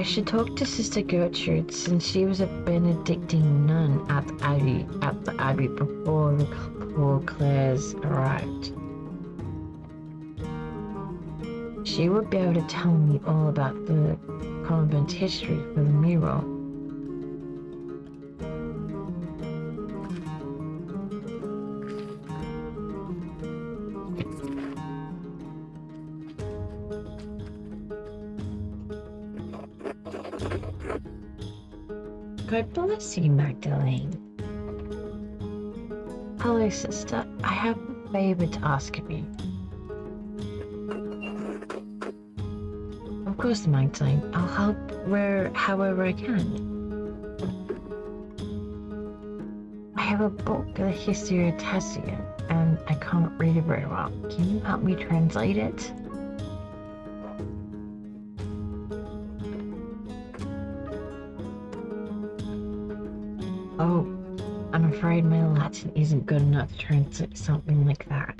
should talk to Sister Gertrude since she was a Benedictine nun at the Abbey before Clares arrived. She would be able to tell me all about the convent history for the mural. God bless you, Magdalene. Hello, sister. I have a favor to ask of you. Of course, Magdalene. I'll help however I can. I have a book, The History of Tassia, and I can't read it very well. Can you help me translate it? Oh, I'm afraid my Latin isn't good enough to translate something like that.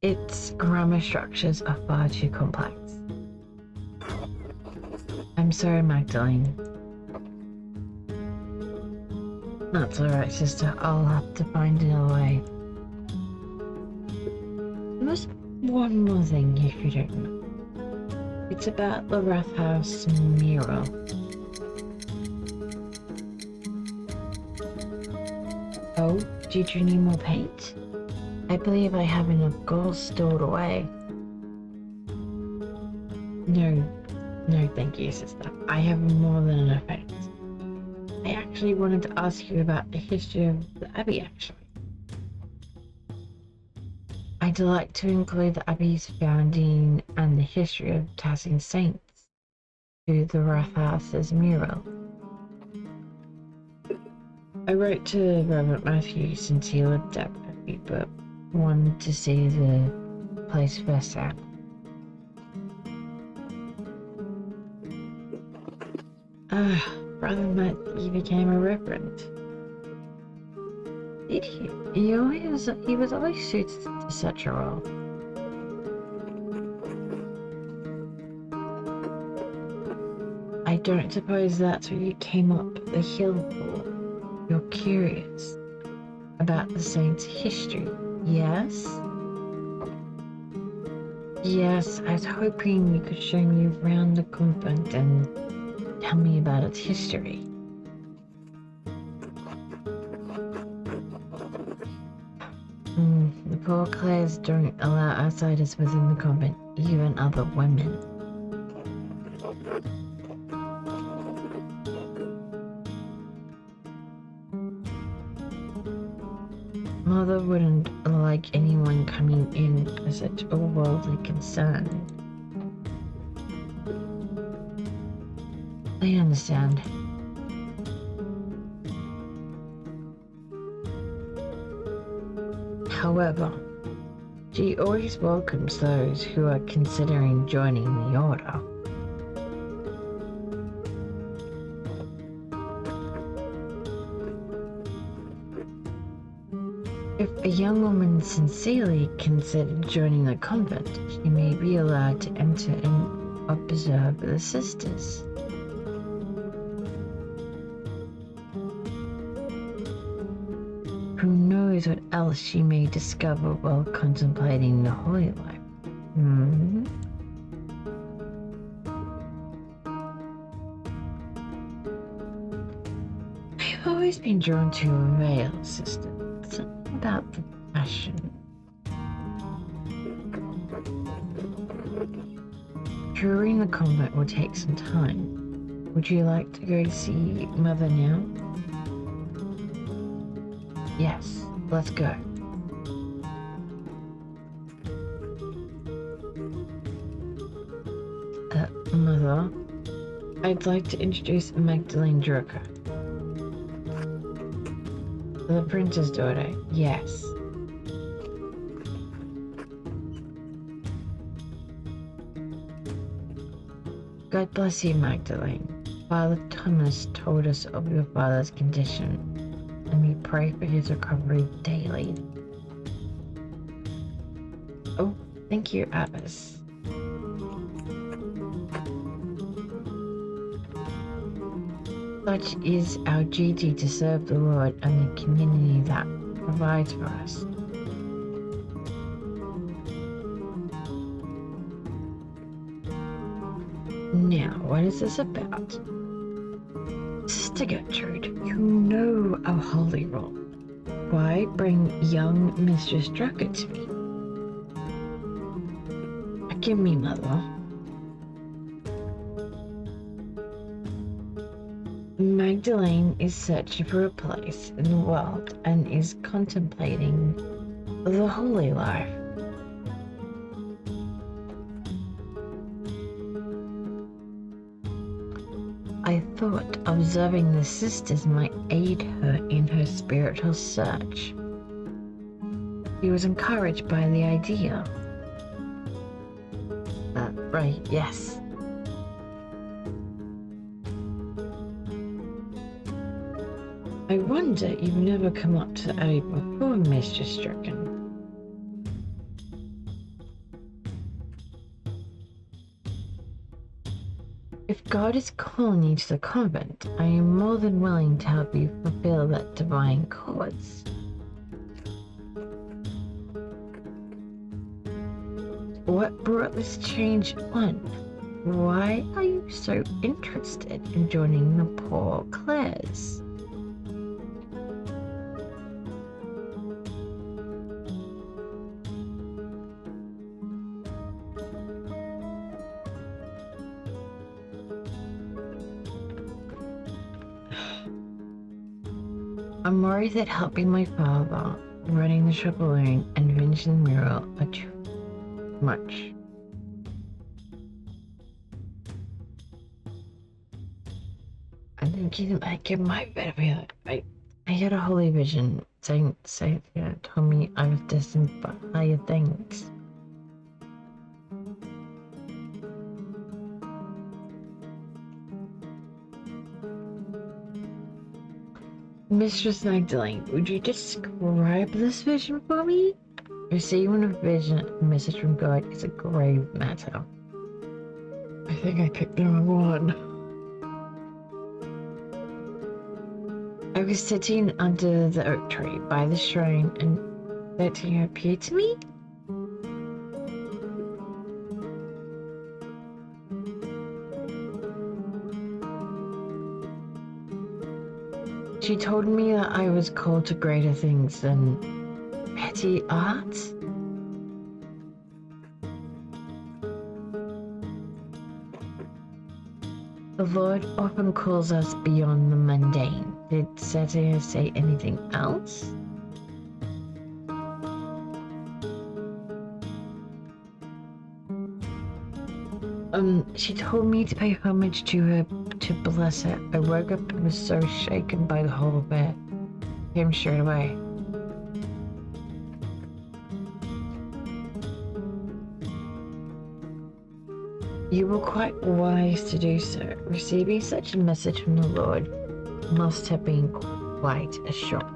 Its grammar structures are far too complex. I'm sorry, Magdalene. That's alright, sister. I'll have to find another way. There's one more thing if you don't know. It's about the Rathaus mural. Oh, did you need more paint? I believe I have enough gold stored away. No, thank you, sister. I have more than enough paint. I actually wanted to ask you about the history of the Abbey, actually. I'd like to include the Abbey's founding and the history of Tassian saints to the Rathaus mural. I wrote to Reverend Matthew since he lived at Abbey, but wanted to see the place firsthand. Brother Matthew became a reverend. Did he? He was always suited to such a role. I don't suppose that's what you came up the hill for. You're curious about the saint's history, yes? Yes, I was hoping you could show me around the convent and tell me about its history. The poor Clares don't allow outsiders within the convent, even other women. Mother wouldn't like anyone coming in as such a worldly concern. I understand. However, she always welcomes those who are considering joining the order. If a young woman sincerely considered joining the convent, she may be allowed to enter and observe the sisters. Who knows what else she may discover while contemplating the holy life? I've always been drawn to a veil, sister. Something about the fashion. Touring the convent will take some time. Would you like to go see Mother now? Yes, let's go. Mother, I'd like to introduce Magdalene Drucker. The prince's daughter, yes. God bless you, Magdalene. Father Thomas told us of your father's condition, and we pray for his recovery daily. Oh, Thank you, Abbess. Such is our duty to serve the Lord and the community that provides for us. Now, what is this about? Sister Gertrude, you know our holy rule. Why bring young Mistress Drucker to me? Forgive me, Mother. Magdalene is searching for a place in the world and is contemplating the holy life. I thought observing the sisters might aid her in her spiritual search. He was encouraged by the idea. Right, yes. I wonder you've never come up to Abbey before, Mistress Stricken. If God is calling you to the convent, I am more than willing to help you fulfill that divine cause. What brought this change on? Why are you so interested in joining the poor Clares? I'm worried that helping my father, running the shop alone, and finishing the mural are too much. I think it might better be like I had a holy vision. Saint Sathia told me I was destined for higher things. Mistress Magdalene, would you describe this vision for me? Receiving a message from God is a grave matter. I think I picked the wrong one. I was sitting under the oak tree by the shrine and that he appeared to me? She told me that I was called to greater things than petty arts. The Lord often calls us beyond the mundane. Did Sathia say anything else? She told me to pay homage to her, to bless her. I woke up and was so shaken by the whole affair. Came straight away. You were quite wise to do so. Receiving such a message from the Lord must have been quite a shock.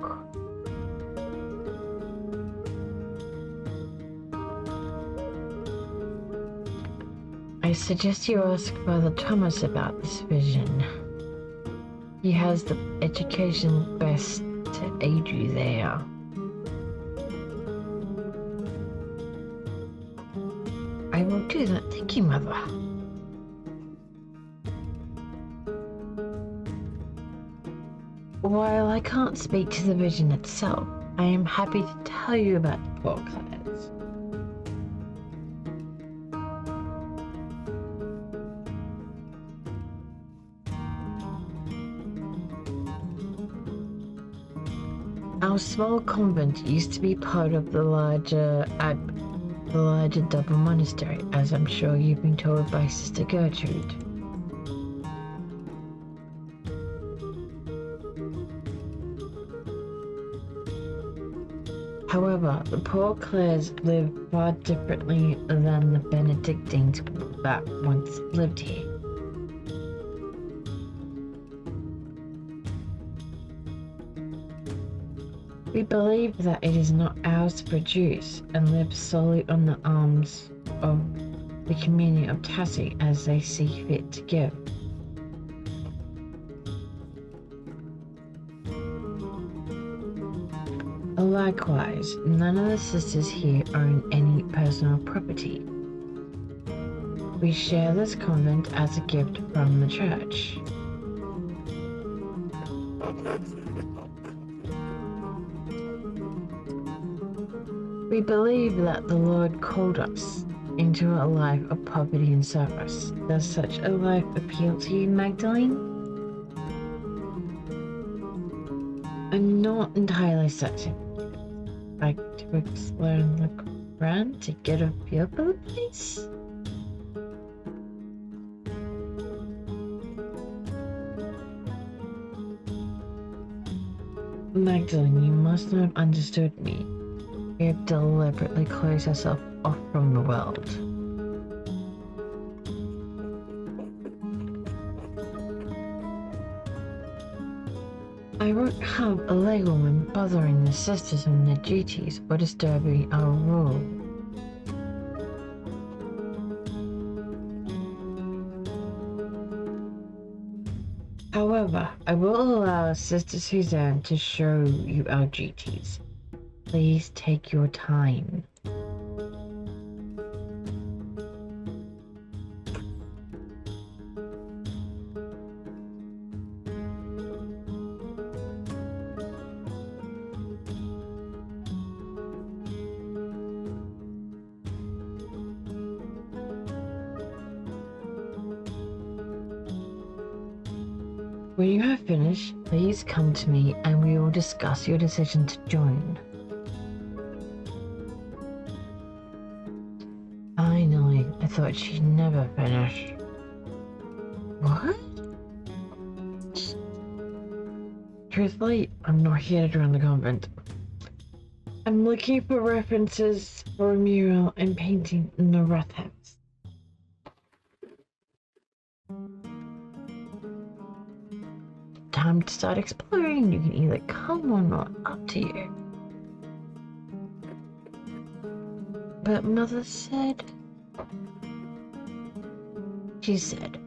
I suggest you ask Father Thomas about this vision. He has the education best to aid you there. I will do that. Thank you, Mother. While I can't speak to the vision itself, I am happy to tell you about the poor Clares. Our small convent used to be part of the larger double monastery, as I'm sure you've been told by Sister Gertrude. However, the poor Clares live far differently than the Benedictines that once lived here. We believe that it is not ours to produce and live solely on the alms of the community of Tassie as they see fit to give. Likewise, none of the sisters here own any personal property. We share this convent as a gift from the church. We believe that the Lord called us into a life of poverty and service. Does such a life appeal to you, Magdalene? I'm not entirely certain. I'd like to explore and look around to get a feel for the place. Magdalene, you must not have understood me. We have deliberately closed ourselves off from the world. I won't have a legal woman bothering the sisters on their duties or disturbing our rule. However, I will allow Sister Suzanne to show you our duties. Please take your time. When you have finished, please come to me and we will discuss your decision to join. Finally, I thought she'd never finish. What? Truthfully, I'm not here to run the convent. I'm looking for references for a mural and painting in the Roth House. Time to start exploring. You can either come or not, up to you. But Mother said... She said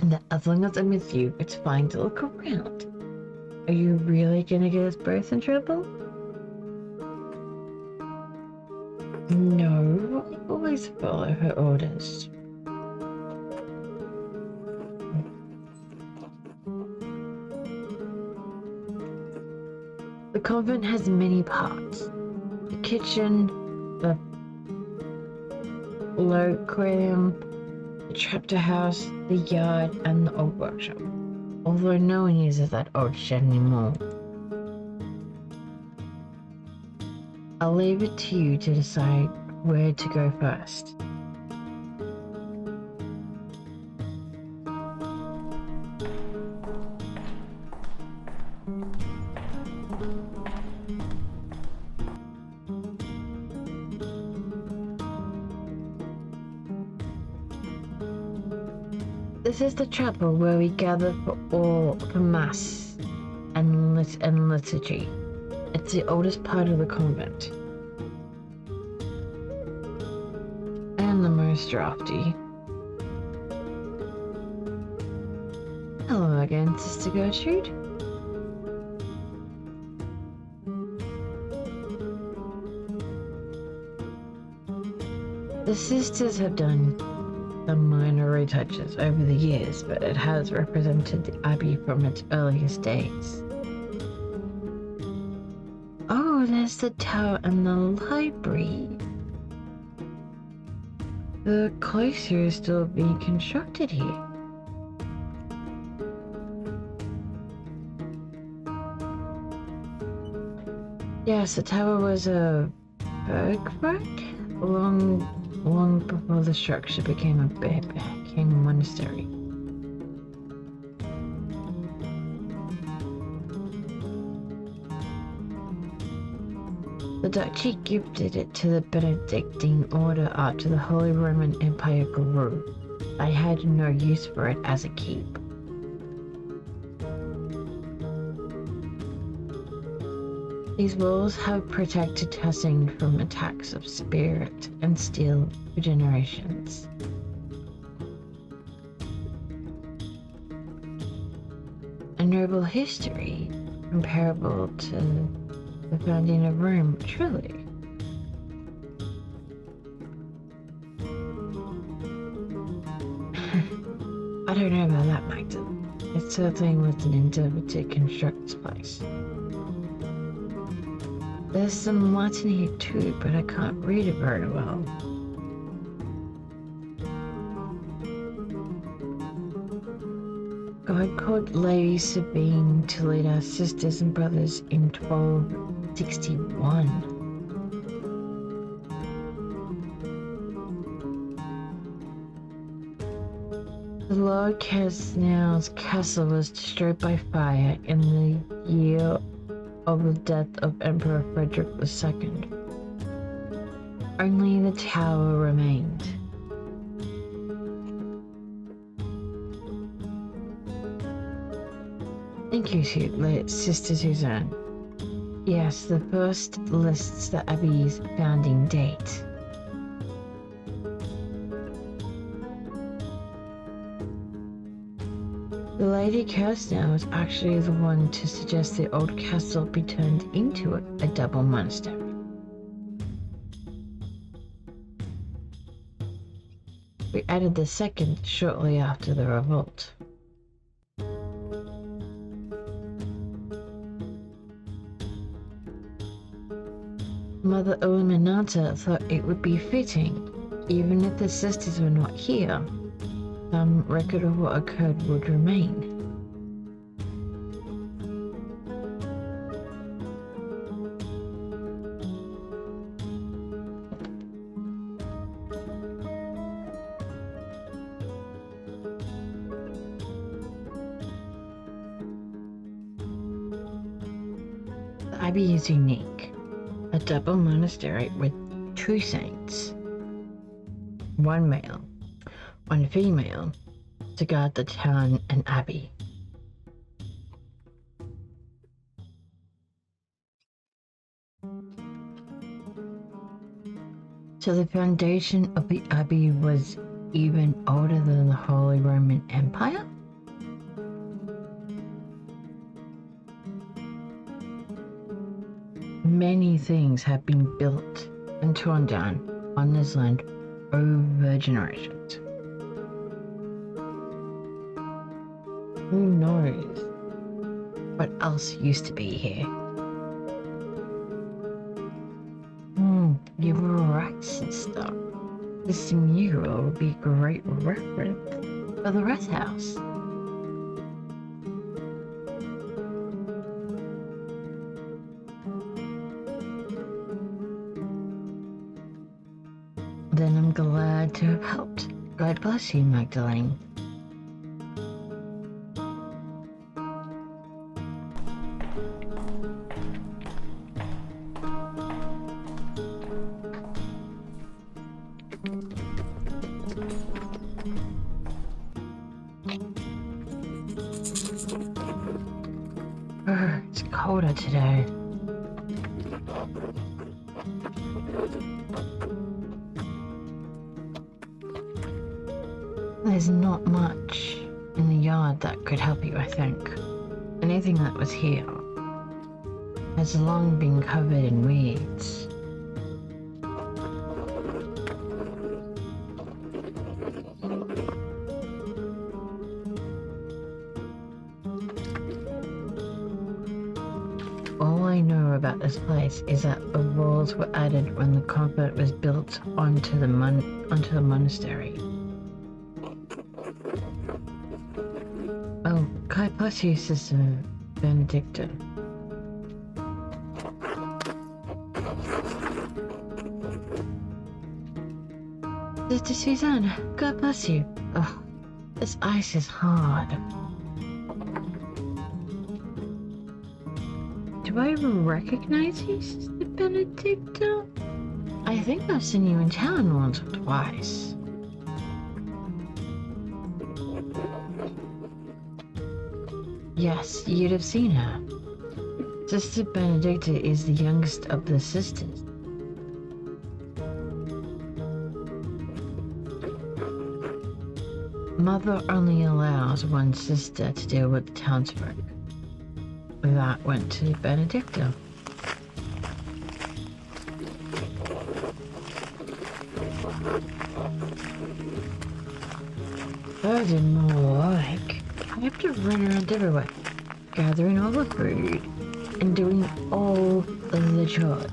that as long as I'm with you, it's fine to look around. Are you really gonna get us both in trouble? No, I always follow her orders. The convent has many parts. The kitchen, the loquarium, the chapter house, the yard, and the old workshop. Although no one uses that old shed anymore. I'll leave it to you to decide where to go first. This is the chapel where we gather for Mass and liturgy. It's the oldest part of the convent. And the most drafty. Hello again, Sister Gertrude. The sisters have done some minor retouches over the years, but it has represented the Abbey from its earliest days. Oh, there's the tower and the library. The cloister is still being constructed here. Yes, the tower was a burgfort long before the structure became a monastery. The duchy gifted it to the Benedictine order after the Holy Roman Empire grew. I had no use for it as a keep. These walls have protected Tusing from attacks of spirit and steel for generations. A noble history comparable to the founding of Rome, truly. I don't know about that, Magdalene. It certainly was an endeavor to construct this place. There's some Latin here too, but I can't read it very well. God called Lady Sabine to lead our sisters and brothers in 1261. The Lord Casnell's castle was destroyed by fire in the year of the death of Emperor Frederick II. Only the tower remained. Thank you, Sister Suzanne. Yes, the first lists the Abbey's founding date. The Lady Kirsner was actually the one to suggest the old castle be turned into a double monastery. We added the second shortly after the revolt. Mother Illuminata thought it would be fitting, even if the sisters were not here, some record of what occurred would remain. The Abbey is unique. A double monastery with two saints, one male, one female, to guard the town and abbey. So the foundation of the abbey was even older than the Holy Roman Empire? Many things have been built and torn down on this land over generations. Who knows what else used to be here? You were right, sister. This mural would be a great reference for the rest house. Then I'm glad to have helped. God bless you, Magdalene. It's colder today. There's not much in the yard that could help you, I think. Anything that was here has long been covered in weeds. All I know about this place is that the walls were added when the convent was built onto the monastery. Oh, God bless you, Sister Benedicta. Sister Susanna, God bless you. Oh, this ice is hard. Do I recognize you, Sister Benedicta? I think I've seen you in town once or twice. Yes, you'd have seen her. Sister Benedicta is the youngest of the sisters. Mother only allows one sister to deal with the townsfolk. That went to Benedicta. Furthermore, like, I have to run around everywhere, gathering all the food and doing all of the chores.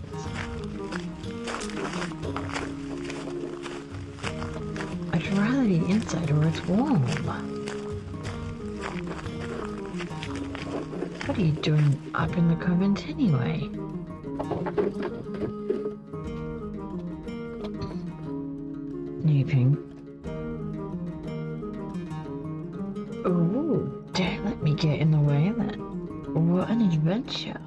I'd rather be inside where it's warm. What are you doing up in the convent anyway? Snooping. Ooh, don't let me get in the way then. What an adventure.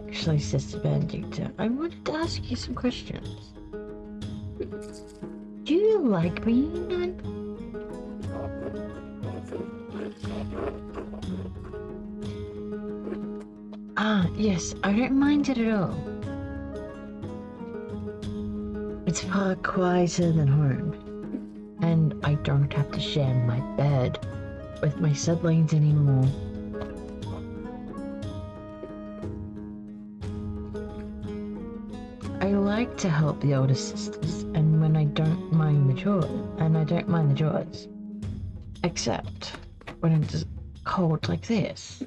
Actually, Sister Benedicta, I wanted to ask you some questions. Do you like being a nun? Ah, yes, I don't mind it at all. It's far quieter than home, and I don't have to share my bed with my siblings anymore. I like to help the older sisters, and when I don't mind the chores, except when it's cold like this.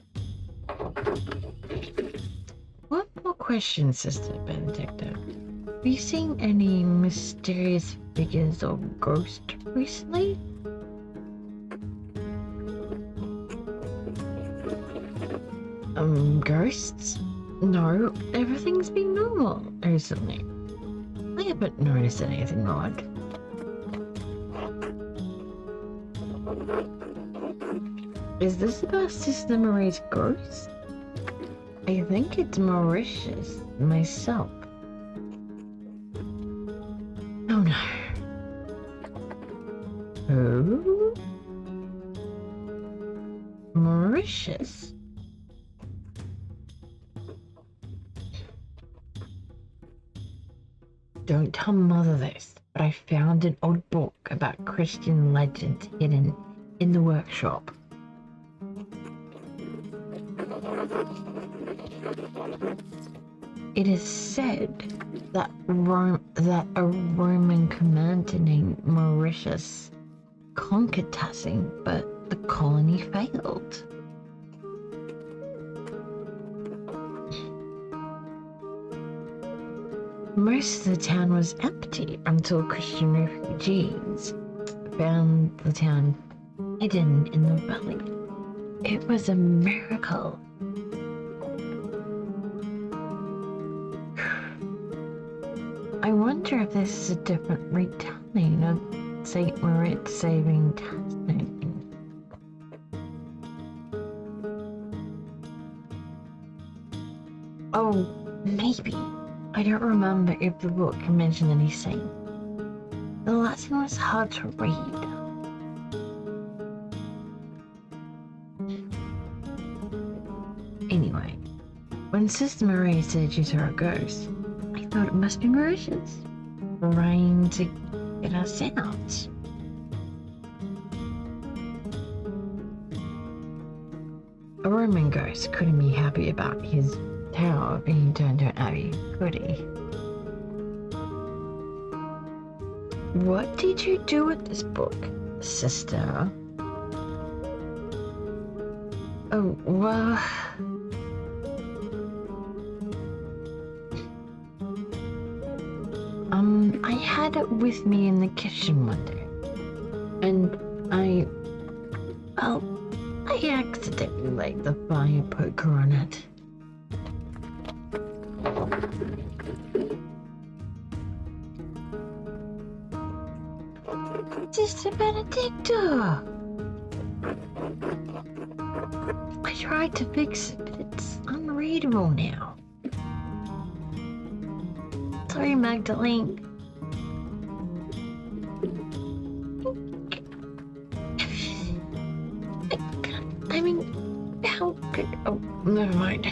One more question, Sister Benedicta. Have you seen any mysterious figures or ghosts recently? Ghosts? No, everything's been normal recently. I haven't noticed anything odd. Is this about Sister Marie's ghost? I think it's Mauritius myself. Oh no. Who? Mauritius? Don't tell Mother this, but I found an old book about Christian legends hidden in the workshop. It is said that a Roman commander named Mauritius conquered Tassing, but the colony failed. Most of the town was empty until Christian refugees found the town hidden in the valley. It was a miracle. I wonder if this is a different retelling of St. Moritz saving Tassing. Oh, maybe. I don't remember if the book mentioned any saint. The Latin was hard to read. Anyway, when Sister Marie said she saw a ghost, I thought it must be Mauritius, trying to get us out. A Roman ghost couldn't be happy about his tower being turned to an abbey, could he? What did you do with this book, sister? Oh, well... I had it with me in the kitchen one day, and I accidentally laid the fire poker on it. Sister Benedicta! I tried to fix it, but it's unreadable now. Sorry, Magdalene. I mean, how could... Oh. Never mind.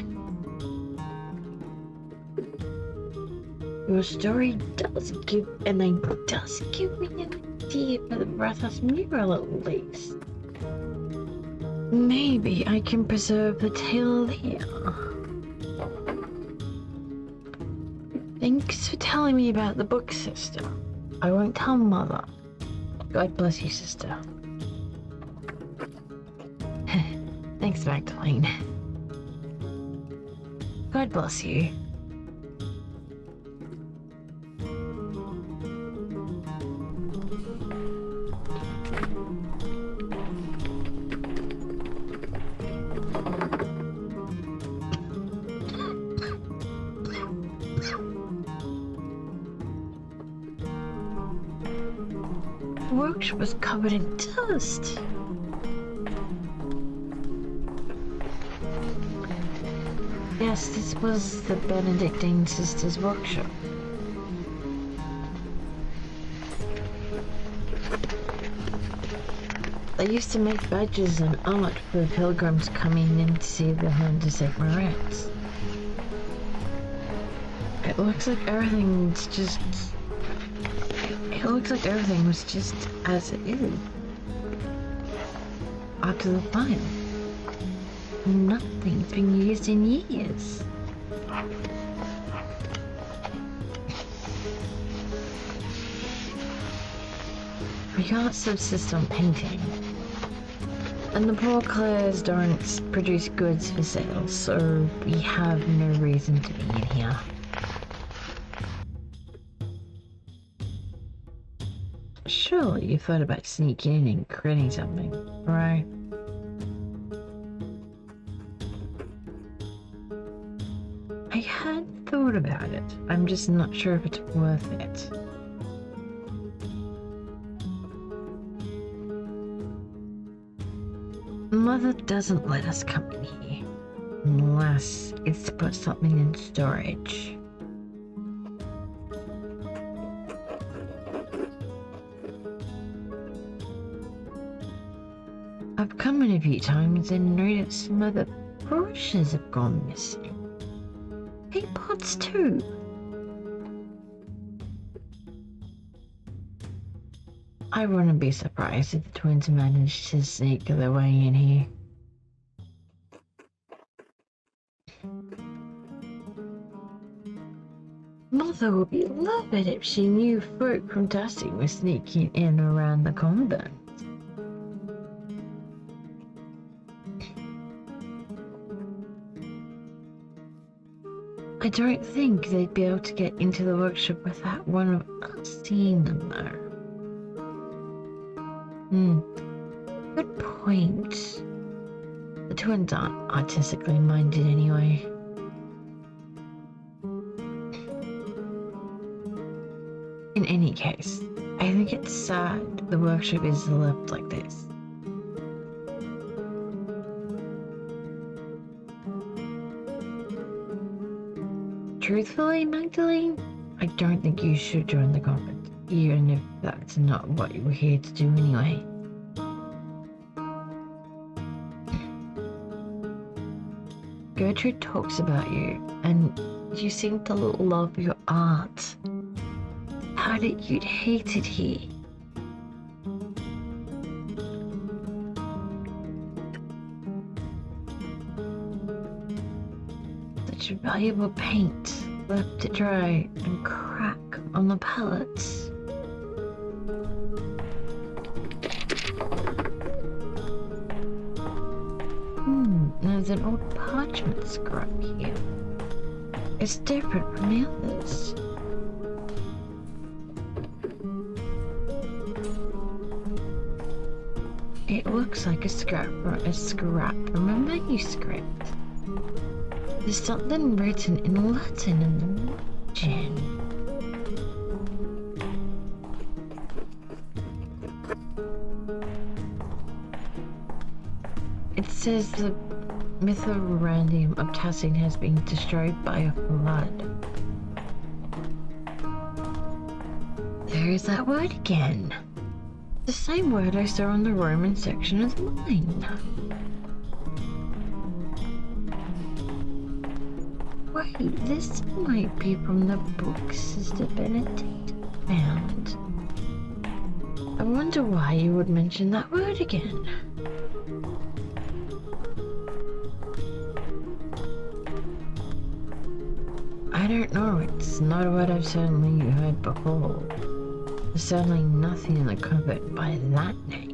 Your story does give me an idea for the Rathaus mural at least. Maybe I can preserve the tale there. Thanks for telling me about the book, sister. I won't tell Mother. God bless you, sister. Thanks, Magdalene. God bless you. The workshop was covered in dust. Yes, this was the Benedictine sisters' workshop. They used to make badges and art for the pilgrims coming in to see the home to St. Moritz. It looks like everything was just as it is. Up to the fire. Nothing's been used in years. We can't subsist on painting. And the poor Clares don't produce goods for sale, so we have no reason to be in here. Surely you thought about sneaking in and creating something, right? I had thought about it. I'm just not sure if it's worth it. Mother doesn't let us come in here unless it's to put something in storage. I've come in a few times and noticed some of the brushes have gone missing. Teapots too. I wouldn't be surprised if the twins managed to sneak their way in here. Mother would be livid if she knew folk from Dusty were sneaking in around the convent. I don't think they'd be able to get into the workshop without one of us seeing them though. Good point. The twins aren't artistically minded anyway. In any case, I think it's sad the workshop is left like this. Truthfully, Magdalene, I don't think you should join the convent, even if that's not what you were here to do anyway. Gertrude talks about you, and you seem to love your art. How did you hate it here? Such valuable paint left to dry and crack on the palettes. There's an old parchment scrap here. It's different from the others. It looks like a scrap from a manuscript. There's something written in Latin in the margin. It says the Mithranium of Tassin has been destroyed by a flood. There is that word again. The same word I saw on the Roman section of the mine. Wait, this might be from the book Sister Benedict found. I wonder why you would mention that word again. I don't know, it's not a word I've certainly heard before. There's certainly nothing in the cupboard by that name.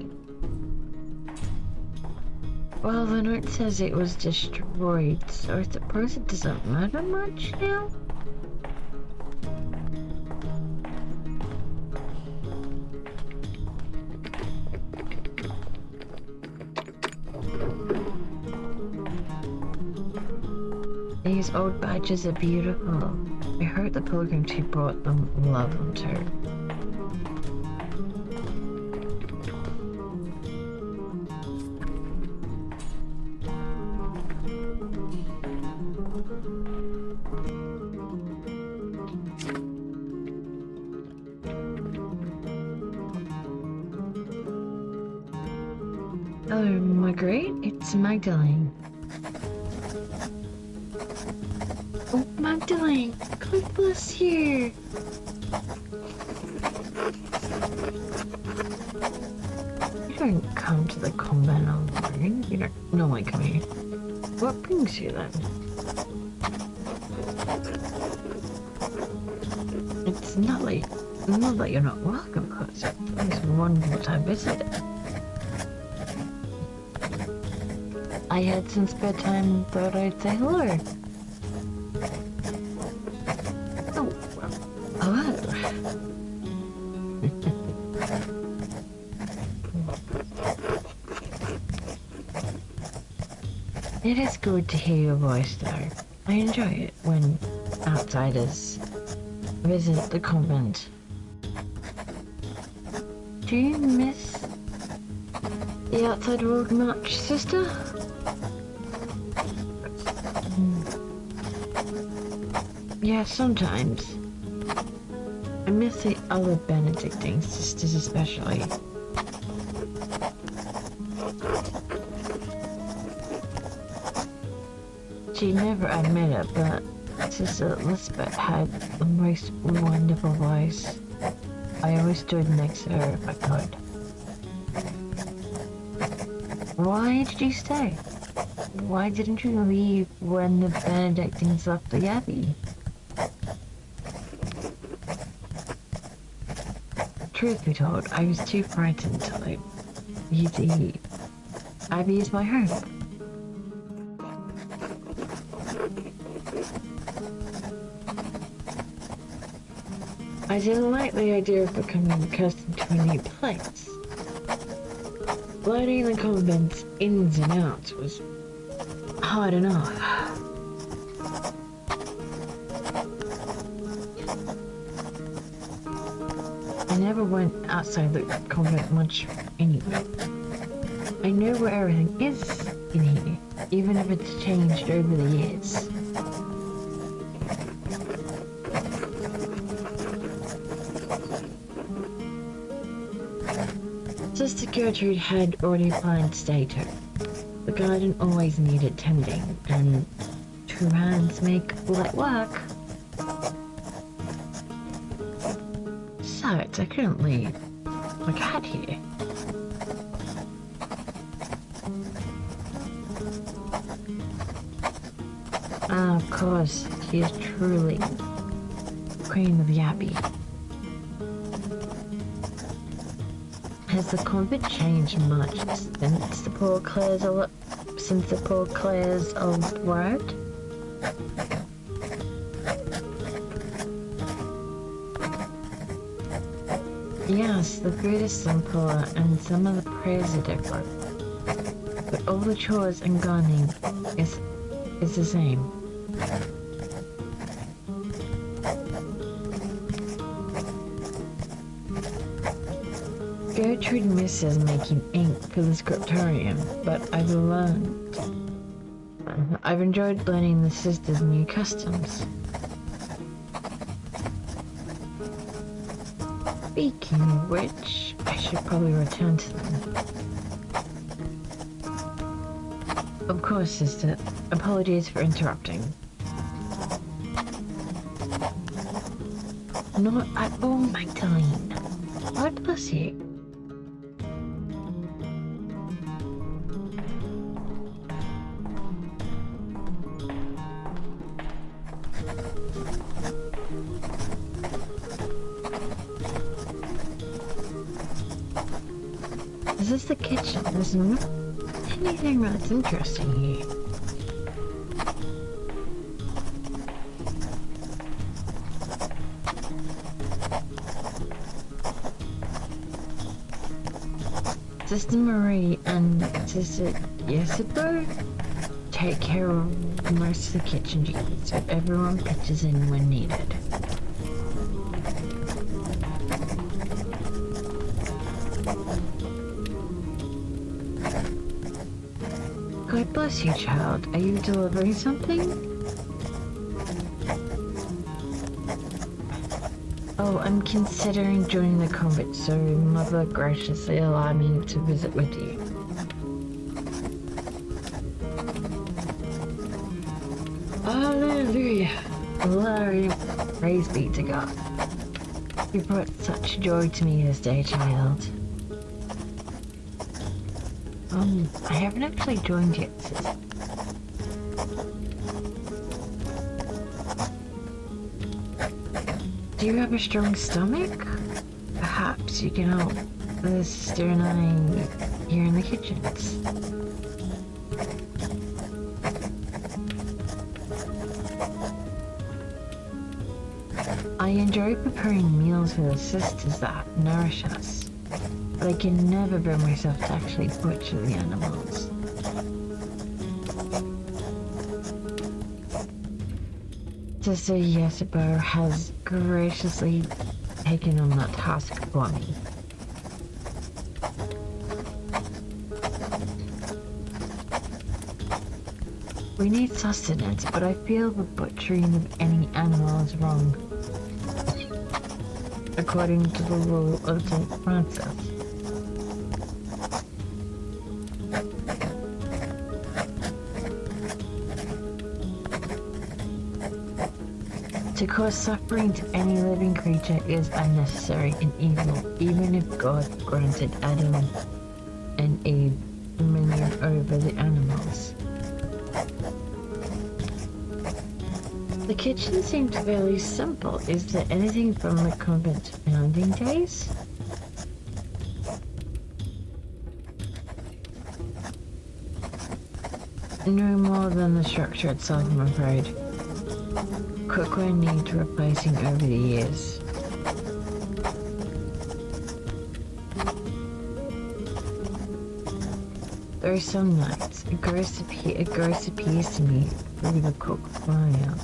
Well, the note says it was destroyed, so I suppose it doesn't matter much now? These old badges are beautiful. I heard the pilgrims who brought them love them too. Hello, Marguerite. It's Magdalene. Oh, Magdalene! God bless you! You don't come to the convent alone. You don't normally come here. What brings you then? It's not that you're not welcome, cause it's wonderful to have visited. I had some spare time and thought I'd say hello. Oh, well, hello. It is good to hear your voice though. I enjoy it when outsiders visit the convent. Do you miss the outside world much, sister? Yeah, sometimes. I miss the other Benedictine sisters especially. She'd never admit it, but Sister Elizabeth had the most wonderful voice. I always stood next to her if I could. Why did you stay? Why didn't you leave when the Benedictines left the Abbey? Truth be told, I was too frightened to leave. The Abbey is my home. I didn't like the idea of becoming accustomed to a new place. Learning the convent's ins and outs was hard enough. I never went outside the convent much anyway. I know where everything is in here, even if it's changed over the years. Sister Gertrude had already planned to stay too. The garden always needed tending, and two hands make light work. Besides, I couldn't leave my cat here. And of course, she is truly Queen of the Abbey. Has the convent changed much since the poor Clares arrived? Yes, the food is simpler and some of the prayers are different. But all the chores and gardening is the same. Gertrude misses making ink for the scriptorium, but I've enjoyed learning the sisters' new customs. Speaking of which, I should probably return to them. Of course, sister. Apologies for interrupting. Not at all, Magdalene. God bless you. Is this the kitchen? There's not anything that's interesting here. Sister Marie and Sister Jessica take care of most of the kitchen duties, so everyone pitches in when needed. God bless you, child. Are you delivering something? Oh, I'm considering joining the convent, so Mother graciously allowed me to visit with you. Hallelujah! Glory, praise be to God. You brought such joy to me this day, child. I haven't actually joined yet, sis. Do you have a strong stomach? Perhaps you can help the sister and I here in the kitchens. I enjoy preparing meals for the sisters that nourish us, but I can never bring myself to actually butcher the animals. Sister Jessica has graciously taken on that task for me. We need sustenance, but I feel the butchering of any animal is wrong, according to the rule of St. Francis. To cause suffering to any living creature is unnecessary and evil, even if God granted Adam and Eve dominion over the animals. The kitchen seems fairly simple. Is there anything from the convent's founding days? No more than the structure itself, I'm afraid. Cookware needs replacing over the years. There are some nights a ghost appears to me through the cook fire.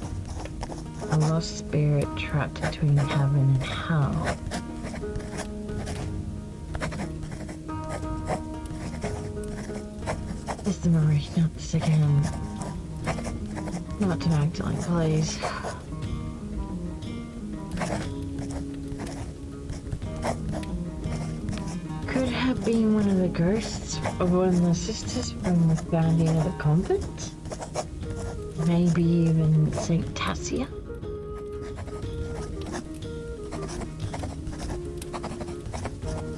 A lost spirit trapped between heaven and hell. Sister Marie, not this again. Not to Magdalene, please. Could have been one of the ghosts of one of the sisters from the founding of the convent? Maybe even Saint Tassia?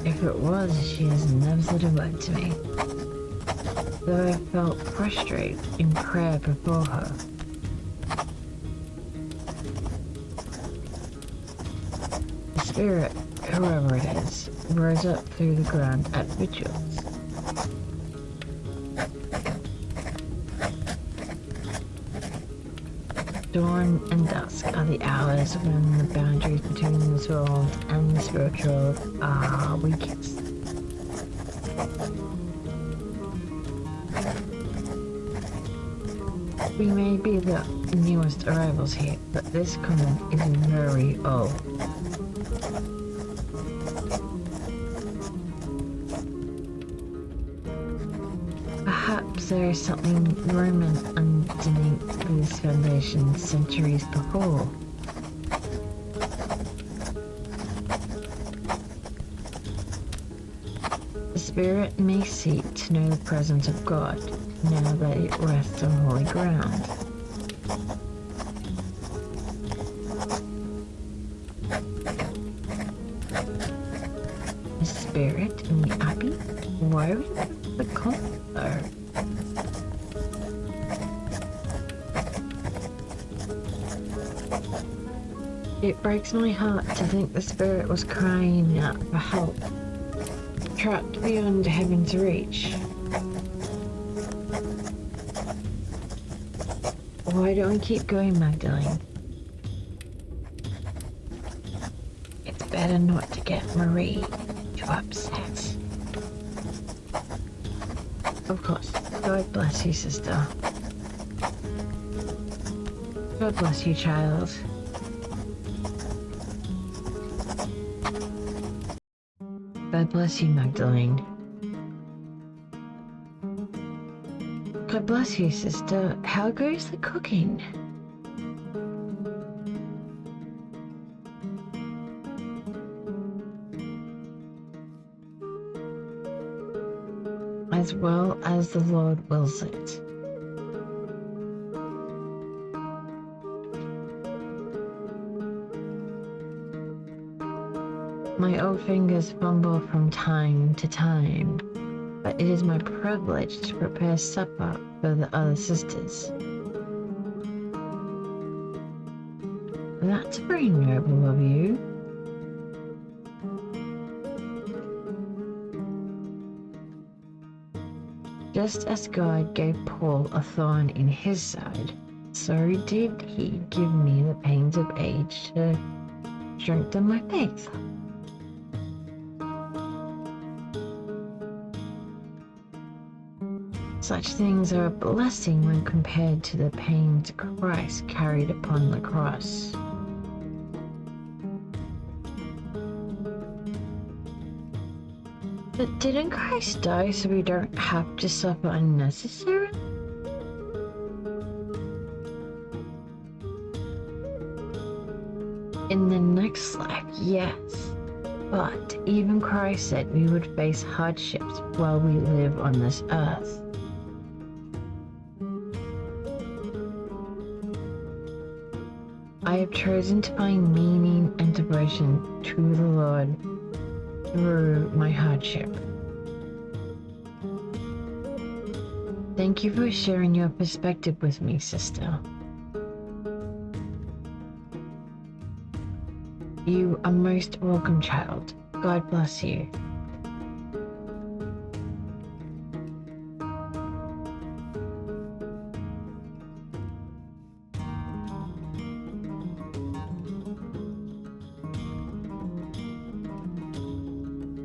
If it was, she has never said a word to me, though I felt prostrate in prayer before her. The spirit, whoever it is, rose up through the ground at vigils. Dawn and dusk are the hours when the boundaries between this world and the spiritual world are weakest. We may be the newest arrivals here, but this convent is very old. Perhaps there is something Roman underneath this foundation centuries before. The spirit may seek to know the presence of God, now that it rests on holy ground. spirit in the abbey? Why would you have the cult though? It breaks my heart to think the spirit was crying out for help, trapped beyond heaven's reach. Why don't we keep going, Magdalene? It's better not to get Marie too upset. Of course. God bless you, sister. God bless you, child. God bless you, Magdalene. God bless you, sister. How goes the cooking? As well as the Lord wills it. My old fingers fumble from time to time, but it is my privilege to prepare supper for the other sisters. That's very noble of you. Just as God gave Paul a thorn in his side, so did he give me the pains of age to strengthen my faith. Such things are a blessing when compared to the pains Christ carried upon the cross. But didn't Christ die so we don't have to suffer unnecessarily? In the next life, yes. But even Christ said we would face hardships while we live on this earth. I have chosen to find meaning and devotion to the Lord through my hardship. Thank you for sharing your perspective with me, sister. You are most welcome, child. God bless you.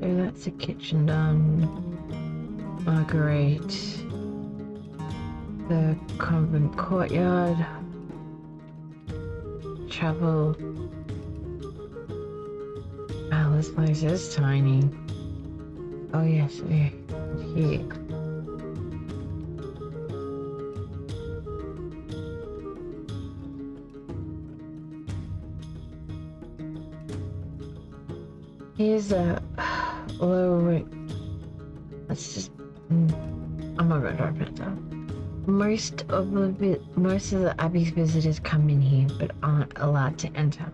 So that's the kitchen done. Marguerite. The convent courtyard. Chapel. Wow, this place is tiny. Oh yes, here. Here's a lower. Let's just. I'm not gonna open it though. Most of the Abbey's visitors come in here, but aren't allowed to enter.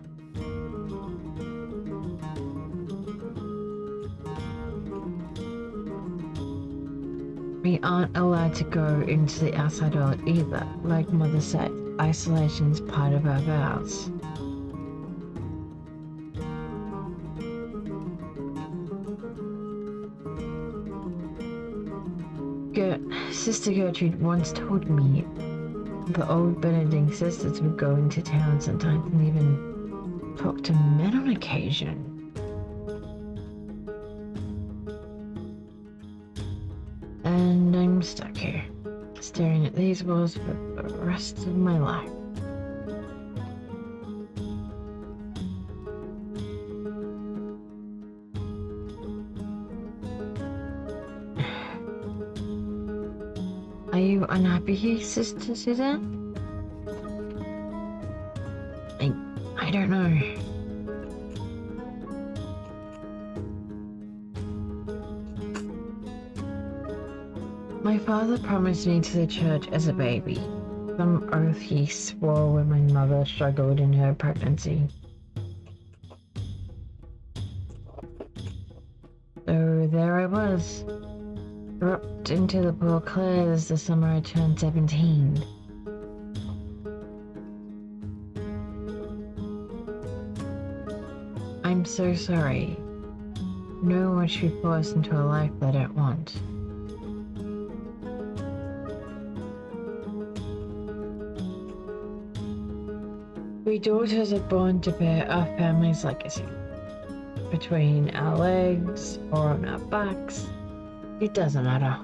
We aren't allowed to go into the outside world either. Like Mother said, isolation's part of our vows. Sister Gertrude once told me the old Benedict sisters would go into town sometimes and even talk to men on occasion. And I'm stuck here, staring at these walls for the rest of my life. Are you unhappy here, Sister Suzanne? I don't know. My father promised me to the church as a baby. Some oath he swore when my mother struggled in her pregnancy. So there I was, dropped into the poor Clares the summer I turned 17. I'm so sorry. No one should be forced into a life they don't want. We daughters are born to bear our family's legacy. Between our legs or on our backs, it doesn't matter.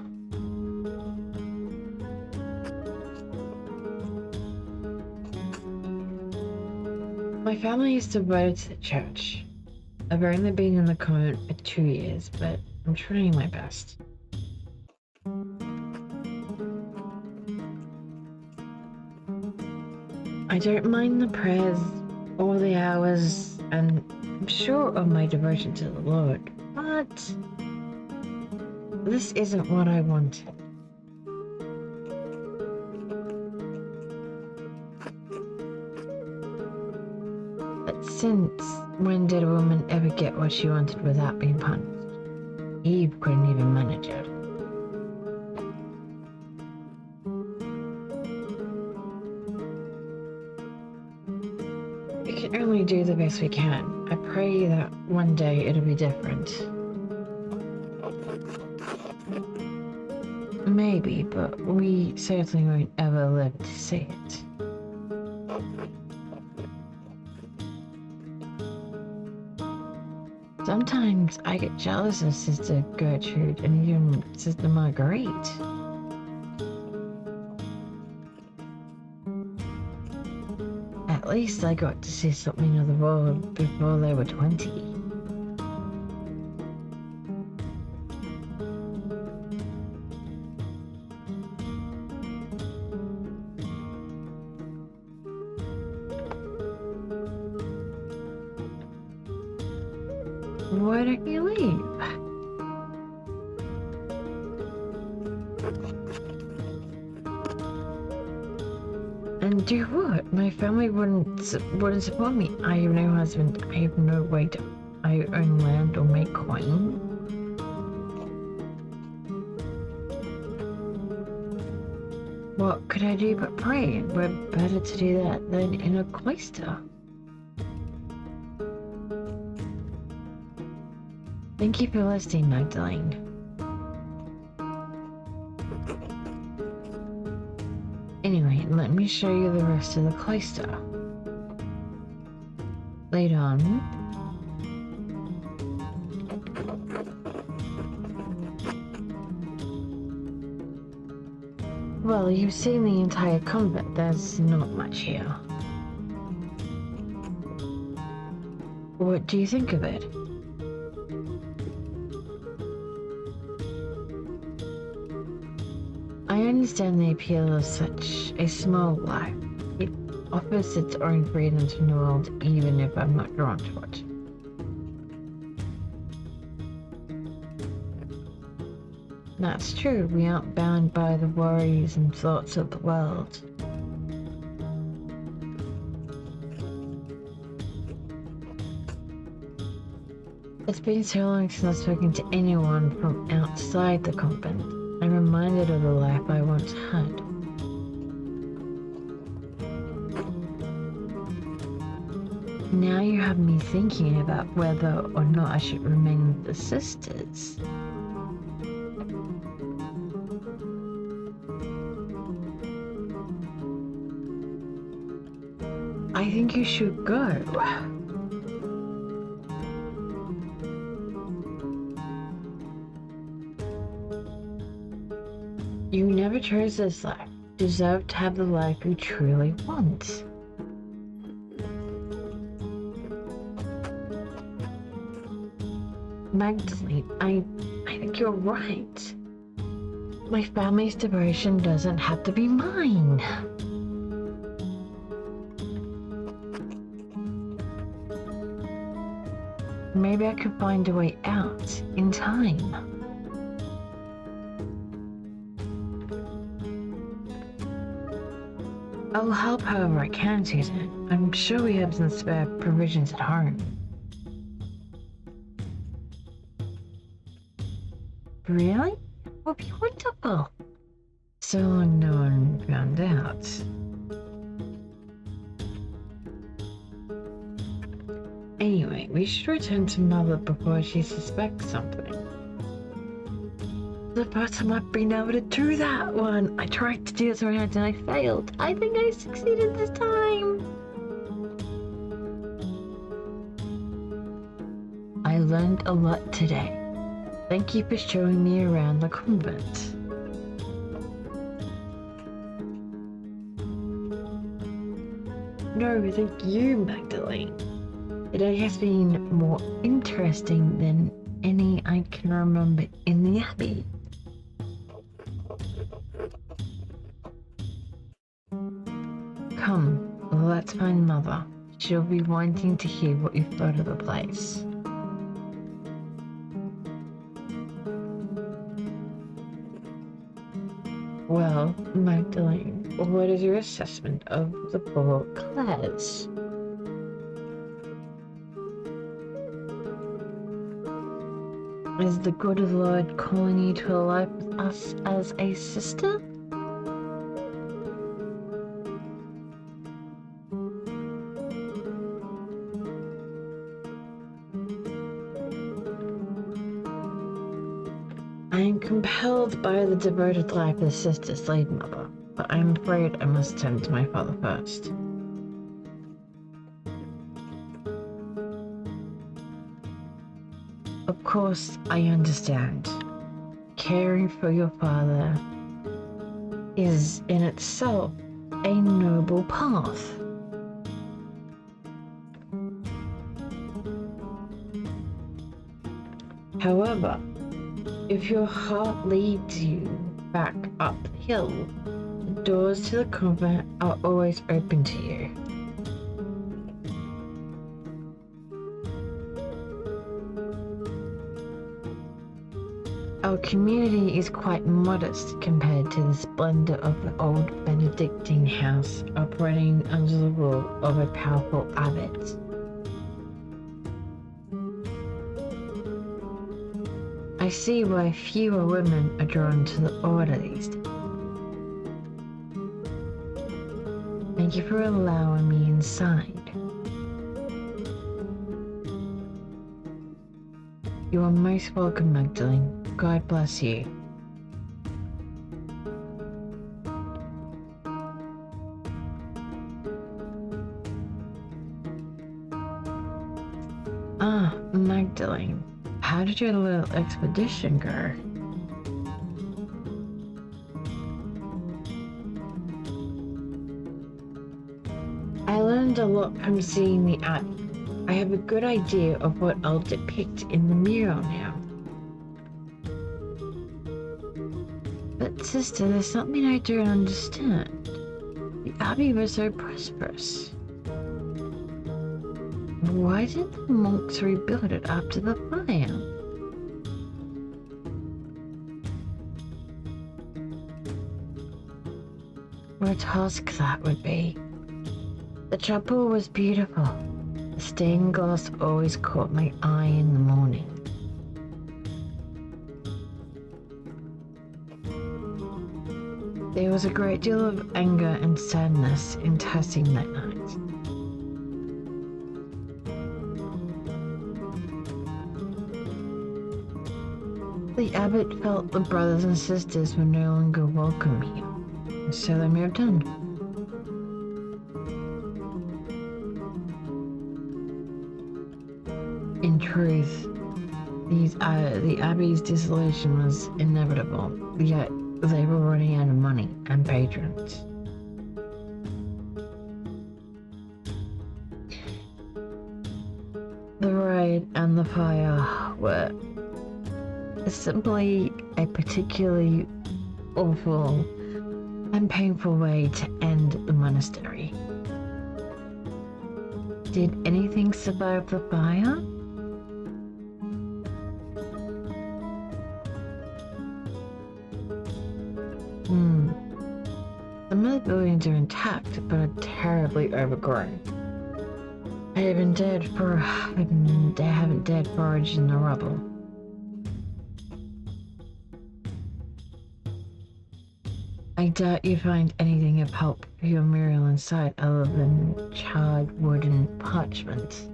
My family is devoted to the church. I've only been in the convent for 2 years, but I'm trying my best. I don't mind the prayers or the hours, and I'm sure of my devotion to the Lord, but this isn't what I wanted. But since when did a woman ever get what she wanted without being punished? Eve couldn't even manage it. We can only do the best we can. I pray that one day it'll be different. Maybe, but we certainly won't ever live to see it. Sometimes I get jealous of Sister Gertrude and even Sister Marguerite. At least I got to see something of the world before they were 20. Why don't you leave? And do what? My family wouldn't support me. I have no husband. I have no way to own land or make coin. What could I do but pray? We're better to do that than in a cloister. Thank you for listening, Magdalene. Anyway, let me show you the rest of the cloister. Lead on. Well, you've seen the entire convent. There's not much here. What do you think of it? I understand the appeal of such a small life. It offers its own freedoms from the world, even if I'm not drawn to it. That's true, we aren't bound by the worries and thoughts of the world. It's been so long since I've spoken to anyone from outside the convent. I'm reminded of the life I once had. Now you have me thinking about whether or not I should remain with the sisters. I think you should go. You never chose this life. You deserve to have the life you truly want. Magdalene, I think you're right. My family's devotion doesn't have to be mine. Maybe I could find a way out in time. I'll help however I can, Susan. I'm sure we have some spare provisions at home. Really? Would be wonderful. So long no one found out. Anyway, we should return to Mother before she suspects something. The first time I've been able to do that one. I tried to do it around and I failed. I think I succeeded this time. I learned a lot today. Thank you for showing me around the convent. No, thank you, Magdalene. Today has been more interesting than any I can remember in the Abbey. Come, let's find Mother. She'll be wanting to hear what you thought of the place. Well, Magdalene, what is your assessment of the poor Clares? Is the good Lord calling you to a life with us as a sister? I am compelled by the devoted life of sisters lead, Mother, but I am afraid I must tend to my father first. Of course, I understand. Caring for your father is in itself a noble path. However, if your heart leads you back up the hill, the doors to the convent are always open to you. Our community is quite modest compared to the splendor of the old Benedictine house operating under the rule of a powerful abbot. I see why fewer women are drawn to the order these days. Thank you for allowing me inside. You are most welcome, Magdalene. God bless you. Ah, Magdalene. How did your little expedition go? I learned a lot from seeing the Abbey. I have a good idea of what I'll depict in the mural now. But sister, there's something I don't understand. The Abbey was so prosperous. Why did the monks rebuild it after the fire? What a task that would be. The chapel was beautiful. The stained glass always caught my eye in the morning. There was a great deal of anger and sadness in Tassing that night. The abbot felt the brothers and sisters were no longer welcome here, so they moved on. In truth, the Abbey's dissolution was inevitable, yet they were running out of money and patrons. The riot and the fire were simply a particularly awful and painful way to end the monastery. Did anything survive the fire? Some of the buildings are intact, but are terribly overgrown. They haven't dared forage in the rubble. I doubt you find anything of help for your mural inside other than charred wood and parchment.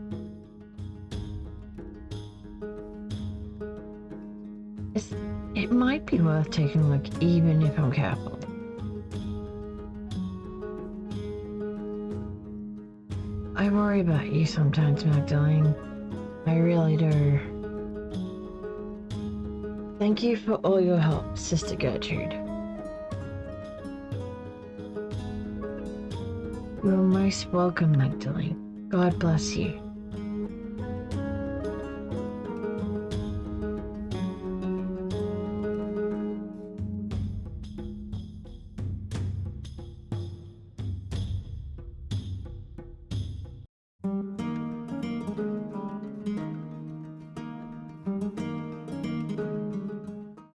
It might be worth taking a look even if I'm careful. I worry about you sometimes, Magdalene. I really do. Thank you for all your help, Sister Gertrude. You are most welcome, Magdalene. God bless you.